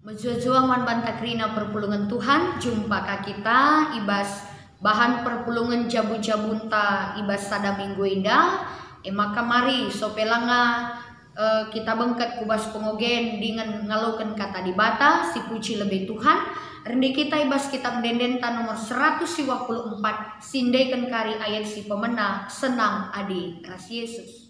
Mejujuang bantakrina perpulungan Tuhan, jumpa kita ibas bahan perpulungan jabu-jabunta ibas sada minggu indah. Maka mari sopelanga kita bengket kubas pengogen dengan ngalokan kata di bata si puji lebih Tuhan. Rendi kita ibas kitab dendenta nomor 154 sindaikan kari ayat si pemena senang adi ras Yesus.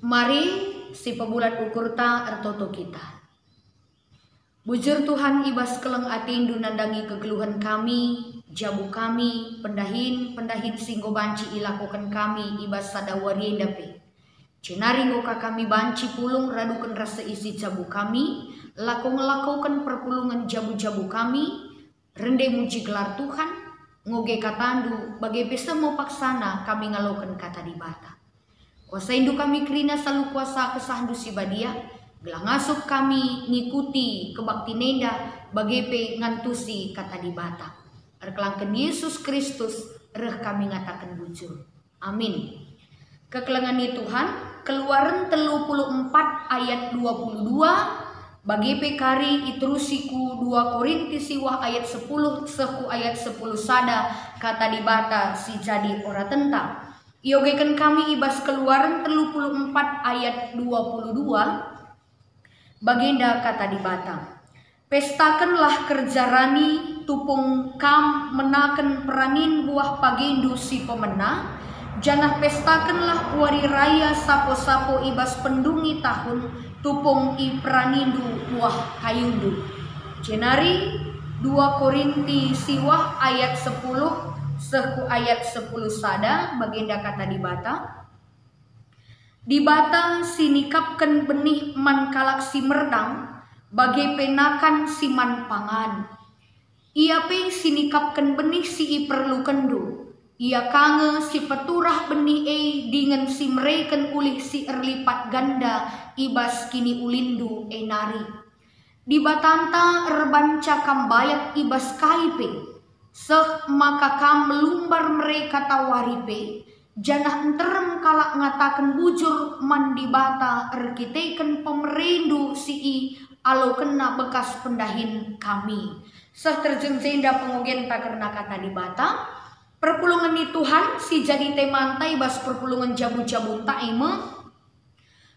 Mari si pebulat ukur ta artoto kita. Bujur Tuhan ibas keleng atindu nandangi kegeluhan kami, jabu kami, pendahin singgo banci ilakokan kami ibas sada wariendape. Cenari ngoka kami banci pulung radukan rasa isi jabu kami, ngelakokan perpulungan jabu-jabu kami, rende muji gelar Tuhan, ngoge katandu, bagai pesta mau paksana kami ngalokan kata di bata. Kuasa indu kami kerina selalu kuasa kesahandu si badia, gelang asup kami ngikuti kebakti nenda bagepe ngantusi kata di bata. Erkelangken Yesus Kristus reh kami ngatakan bujur. Amin. Kekelengan ni Tuhan, Keluaran 34 ayat 22, bagepe kari itrusiku 2 Korintus siwah ayat 10 seku ayat 10 sada kata di bata si jadi ora tentang. Iogekan kami ibas Keluaran 34 ayat 22 bagenda kata di bata. Pestakanlah kerja rani tupung kam menaken peranin buah pagendu si pemena. Janah pestakanlah wari raya sapo-sapo ibas pendungi tahun tupung i peranindu buah kayundu. Jenari 2 Korinti siwah ayat 10 seku ayat 10 sada bagenda kata di bata. Di bata sinikapkan benih man kalak si merdang bagai penakan si man pangan. Ia pe sinikapkan benih si i perlu kendu. Ia kange si peturah benih dengan si mereken ulih si erlipat ganda ibas kini ulindu nari. Di batanta erbanca kambayak ibas kaipe. Seh maka kam melumbar mereka tawaripe, janah enterem kalak ngatakan bujur mandi bata erkiteken pemerindu si i alo kena bekas pendahin kami. Seh terjeng jenda pengogen tak karena kata di bata. Perpulungan ni Tuhan si jadi temantai bas perpulungan jabu-jabu taime.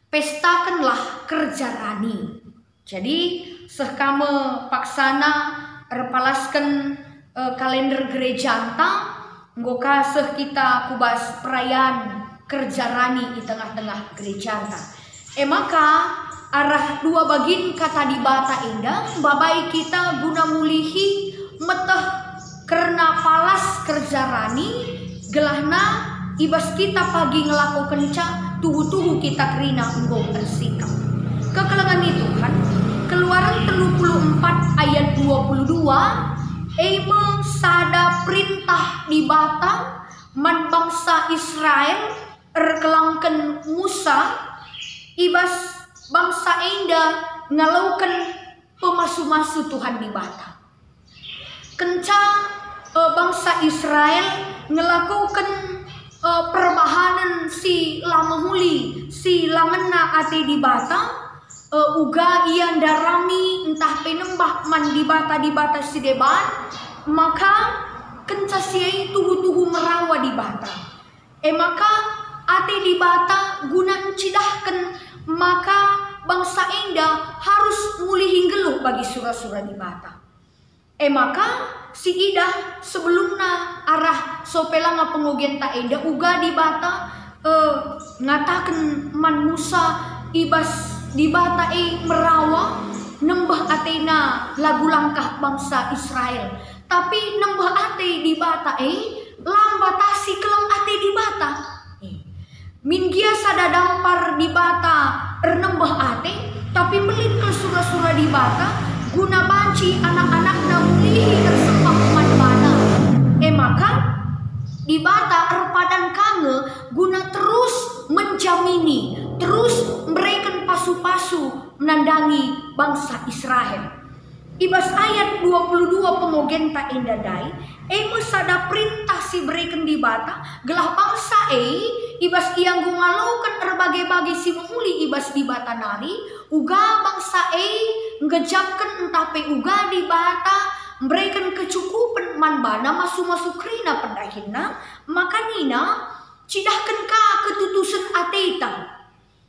Pestakanlah kerja rani. Jadi seh kame paksana erpalaskan kalender gereja anta ngoka seh kita kubas perayaan kerja rani di tengah-tengah gereja anta. Maka arah dua bagin kata di bata indah babai kita guna mulihi meteh karena palas kerja rani gelahna ibas kita pagi ngelaku kenca tuhu-tuhu kita kerina enggo bersikap. Kekelengan itu kan Keluaran 34 ayat 22 Eme sada perintah di bata man bangsa Israel erkelangken Musa ibas bangsa enda ngalaukan pemasu-masu Tuhan di bata. Kencang bangsa Israel ngelakukan perbahanan si lamahuli si langena ate di bata uga ia darami entah penembah man di bata si deban maka kenca siai tuhu merawa di bata maka ate di bata guna cidahkan maka bangsa Enda harus mulihin geluh bagi sura-sura di bata maka si Ida sebelumnya arah sopelanga pengogen ta Enda uga di bata ngatakan man Musa ibas di bata merawa nembah atena lagu langkah bangsa Israel tapi nembah ate di bata lambatasi kelang ate di bata minggia sada dampar di bata nembah ate tapi melin ke sura-sura di bata guna banci anak-anak namulihi tersembah mana-mana maka di bata erpadan kange guna terus menjamini terus memberikan pasu-pasu menandangi bangsa Israel. Ibas ayat 22 pengogen ta endadai sada perintah si berikan di bata gelah bangsa ibas iang gungalaukan berbagai-bagai si muhuli ibas di bata nari uga bangsa ngejapkan entah pe uga di bata memberikan kecukupan manbana masuk krina pendahina maka nina cidahkan ka ketutusan ateta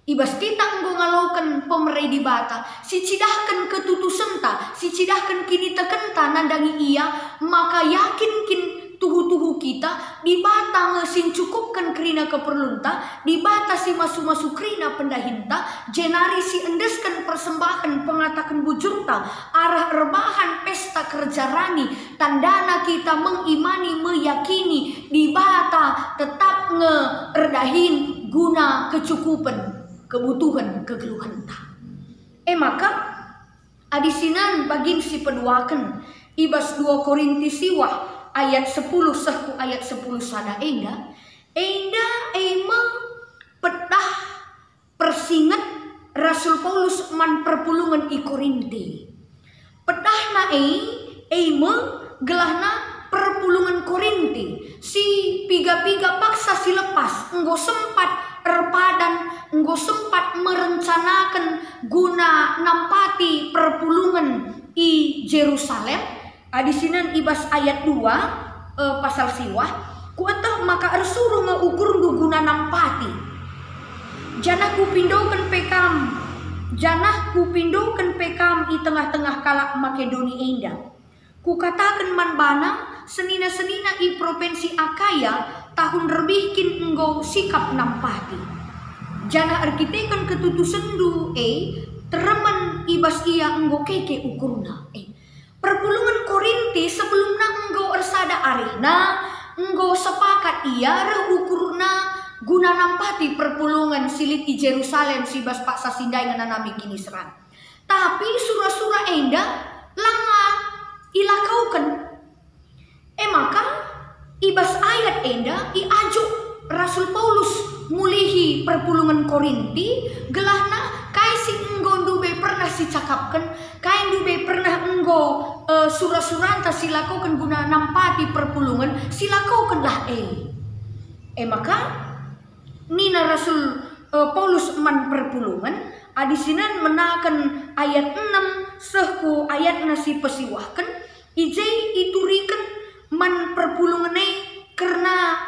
ibas kita enggo ngalaukan pemerai di bata si cidahkan ketutusan ta si cidahkan kini tekenta nandangi ia maka yakin kin tuhu-tuhu kita di bata ngesin cukupkan krina keperlunta di bata si masuk krina pendahinta jenari si endeskan persembahan pengatakan bujurta arah rebahan pesta kerja rani tandana kita mengimani meyakini di bata tetap ngeerdahin guna kecukupan kebutuhan kegeluhan ta maka adisinan bagin si peduakan ibas 2 Korintus siwah ayat 10 sehku ayat 10 sada enda pedah persinget Rasul Paulus man perpulungan i Korinti pedah na gelahna perpulungan Korinti si piga-piga paksa si lepas enggo sempat erpadan enggo sempat merencanakan guna nampati perpulungan i Jerusalem adisinan ibas ayat 2 pasal siwah kuatah maka ersuruh ngeukur guna nampati janah kupindokan pekam i tengah-tengah kalak Makedoni Enda kukatakan manbana senina-senina i provinsi Akaya tahun rebihkin enggo sikap nampati jana arkitekan ketutusan teremen ibas ia enggo keke ukurna perpulungan Korinti sebelumna enggo ersada arihna enggo sepakat ia reukurna guna nampati perpulungan silit i Jerusalem sibas paksa sindai ngananami kini seran tapi sura-sura Enda langa ilakaukan maka ibas ayat Enda iajuk Rasul Paulus mulihi perpulungan Korinti gelahna kai si enggo dube pernah si cakapkan kai dube pernah enggo surah-suranta silakukan guna nampati perpulungan silakukanlah maka nina Rasul Paulus man perpulungan adisinan menakan ayat 6 sehku ayat nasi pesiwahkan ijai iturikan man perpulungan karena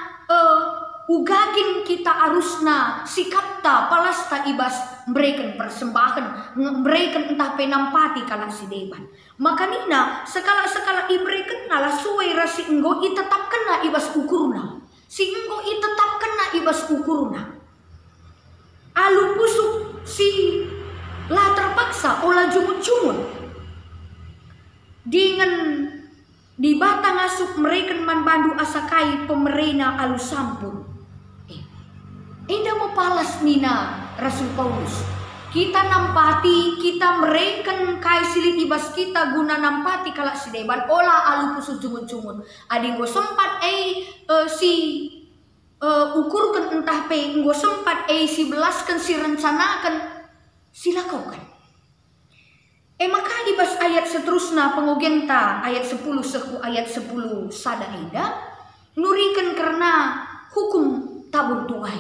ugakin kita arusna sikapta palasta ibas memberikan persembahan memberikan entah penampati kala si deban maka nina sekala iberikan nala suai rasi enggo itetap kena ibas ukurna si enggo itetap kena ibas ukurna alu pusuk si lah terpaksa olah jumut-jumut dengan di bata ngasuk mereka man bandu asakai pemerina alu sampun enda mau palas nina Rasul Paulus kita nampati kita mereken kai silit ibas kita guna nampati kalak si deban olah alu pusu jumut-jumut adi go sempat si ukurkan entah pe go sempat si belaskan si rencanakan silakan maka ibas ayat seterusnya pengogenta ayat 10 seku ayat 10 sada enda nurikan karena hukum tabur tuai.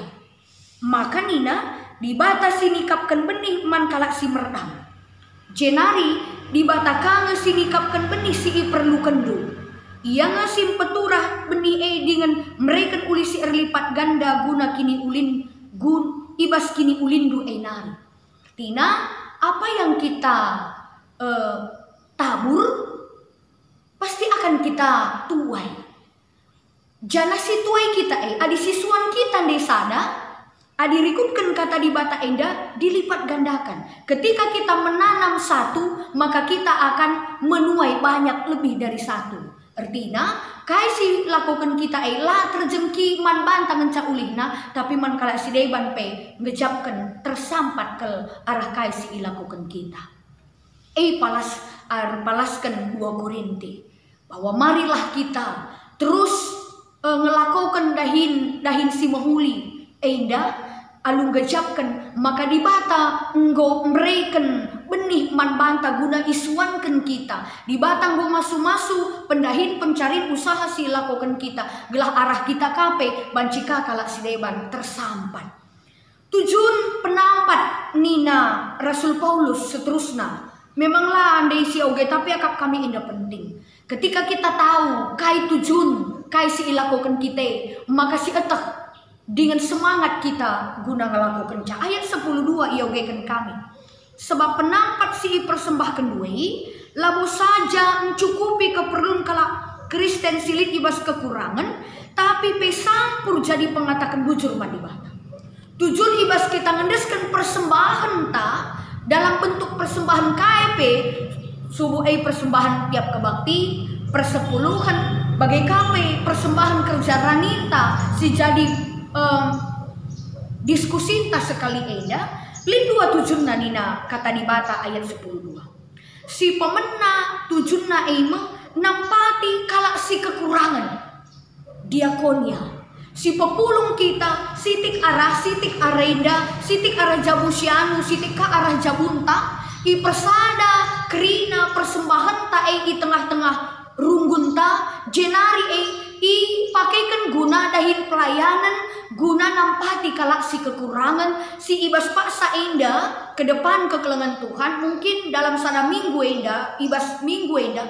Maka nina dibatasi nikapkan benih man kalak si merdam. Jenari dibataka si nikapkan benih si perlukan du. Ia ngasim peturah benih dengan mereka uli si erlipat ganda guna kini ulin gun ibas kini ulin du nari. Tina apa yang kita tabur pasti akan kita tuai. Jana si tuai kita adi sisuan kita desada adi rikutkan kata di bata enda dilipat gandakan. Ketika kita menanam satu maka kita akan menuai banyak lebih dari satu. Artinya kaisi lakukan kita lah terjengki man bantang ngencak ulihna tapi man kalak si deban pe ngejapkan tersampat ke arah kaisi ilakukan kita. Palaskan 2 Korinti bahwa marilah kita terus ngelakukan dahin si mahuli enda alung gejapkan maka dibata enggo mereken benih man banta guna isuankan kita dibata enggo masu-masu pendahin pencarin usaha si lakukan kita gelah arah kita kape bancika kalak si deban tersampat. Tujuan penampat nina Rasul Paulus seterusnya memanglah andai si oge tapi akap kami indah penting. Ketika kita tahu kai tujuan kai si ilakukan kita maka si etak dengan semangat kita guna ngelakukan ayat 10:2 ia ogekan kami. Sebab penampat si persembahkan duai labu saja mencukupi keperluan kalak Kristen silit ibas kekurangan tapi pesampur jadi pengatakan bujur madibata. Tujuan ibas kita ngendeskan persembahan ta dalam bentuk persembahan KP subuh persembahan tiap kebakti persepuluhan bagai KP persembahan kerja ranita si jadi diskusi tak sekali enda lin 2 tujuan nina kata di bata ayat 10:2 si pemena tujuan nampati kalak si kekurangan diakonia si pepulung kita sitik arenda sitik arah jabusianu sitik ke arah jabunta i persada kerina persembahan ta i tengah-tengah runggunta jenari i pakaikan guna dahin pelayanan guna nampati kalak si kekurangan si ibas paksa indah ke depan kekelengan Tuhan mungkin dalam sana minggu indah ibas minggu indah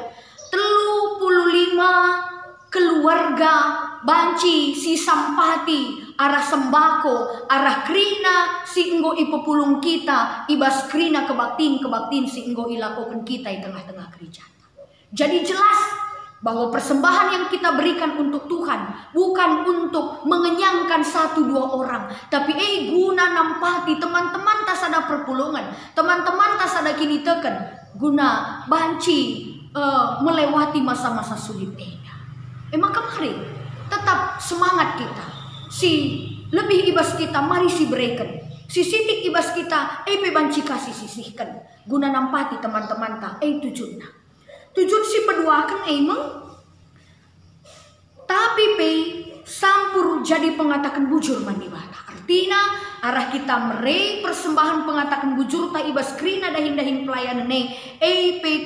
35 keluarga banci si sampati arah sembako arah krina si enggo ipepulung kita ibas krina kebaktin si enggo ilakukan kita di tengah-tengah gereja. Jadi jelas bahwa persembahan yang kita berikan untuk Tuhan bukan untuk mengenyangkan 1-2 orang, tapi guna nampati teman-teman tak sada perpulungan, teman-teman tak sada kini teken, guna banci melewati masa-masa sulit maka mari tetap semangat kita, si lebih ibas kita mari si berikan, si sitik ibas kita banci kasih sisihkan, guna nampati teman-teman tak tujuan si peduakan tapi sampur jadi pengatakan bujur mandibata. Artinya arah kita mere persembahan pengatakan bujur ta ibas krina dahin-dahin pelayanan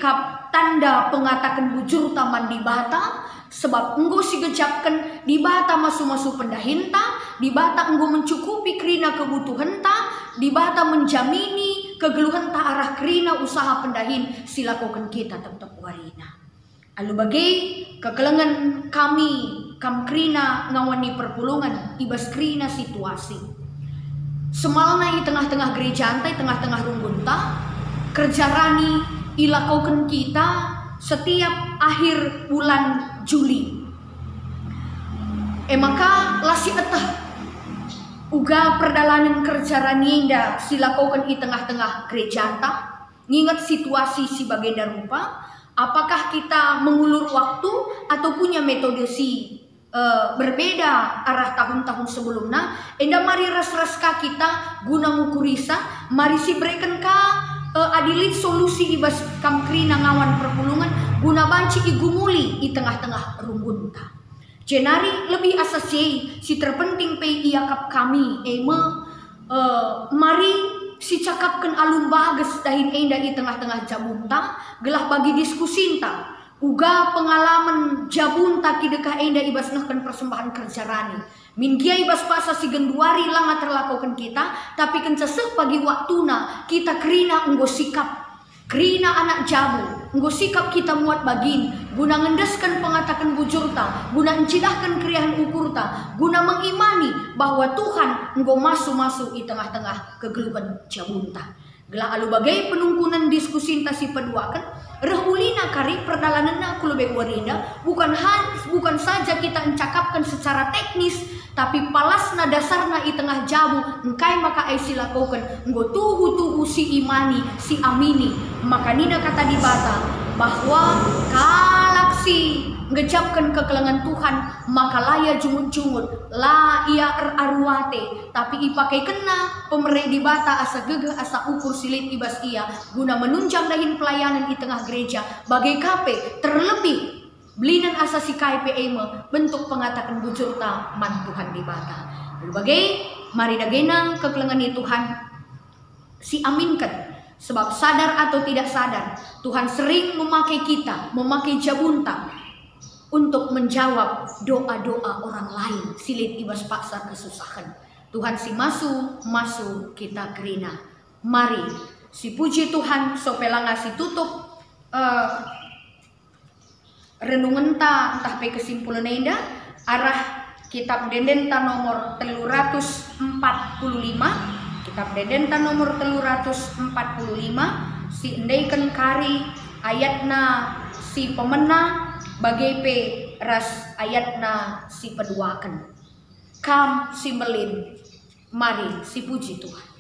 kap tanda pengatakan bujur ta mandibata sebab enggo si gejapkan dibata masu-masu pendahin ta dibata enggo mencukupi krina kebutuhan ta dibata menjamini kegeluhan ta arah krina usaha pendahin silakukan kita tetap warina. Alu bagai kekelengan kami kam krina ngawani perpulungan ibas krina situasi semalna di tengah-tengah gereja antai tengah-tengah runggunta kerja rani ilakukan kita setiap akhir bulan Juli maka lasi etah uga perdalanan kerja rani inda silakukan di tengah-tengah gereja anta ngingat situasi si bagenda rupa. Apakah kita mengulur waktu atau punya metode si berbeda arah tahun-tahun sebelumnya? Enda mari ras-raska kita guna ngukurisa, mari si berikan ka adilit solusi ibas kamkrina ngawan perpulungan guna banci igumuli di tengah-tengah rumbunta. Jenari lebih asasi si terpenting pe iakap kami mari si cakapkan alum bagas dahin enda di tengah-tengah jabunta gelah bagi diskusinta uga pengalaman jabun taki dekah enda ibasnahkan persembahan kerja rani. Min gia ibas pasa si genduari langa terlakukan kita, tapi kencesek pagi waktuna kita kerina enggo sikap. Kerina anak jamu, enggo sikap kita muat bagin, guna ngendeskan pengatakan bujurta, guna encidahkan kriahan ukurta, guna mengimani bahwa Tuhan enggo masuk di tengah-tengah kegeluban jabunta. Gelah alu bagai penungkunan diskusi si peduakan, rehulina kari perdalananna aku lebih warinda, bukan saja kita encakapkan secara teknis, tapi palasna dasarna i tengah jabu engkai maka ai silakukan enggo tuhu si imani si amini. Maka nina kata di bata bahwa kalaksi ngejapkan kekelengan Tuhan maka laya jumut-jumut la ia arwate, tapi ipakai kena pemerek di bata asa gegeh asa ukur silit ibas ia guna menunjang dahin pelayanan di tengah gereja bagai kape terlebih belinan asa si KP eme bentuk pengatakan bujurta man Tuhan di bata. Berbagai mari dagenang kekelengan di Tuhan si aminkan. Sebab sadar atau tidak sadar, Tuhan sering memakai kita, memakai jabunta untuk menjawab doa-doa orang lain. Silit ibas paksa kesusahan. Tuhan si masuk kita kerina. Mari si puji Tuhan sopelanga si tutup renungan entah pe kesimpulan enda arah kitab Dendenta nomor 345. Kitab Dendenta nomor 345 si endaikan kari ayatna si pemena bagai pe ras ayatna si peduakan kam si melin. Mari si puji Tuhan.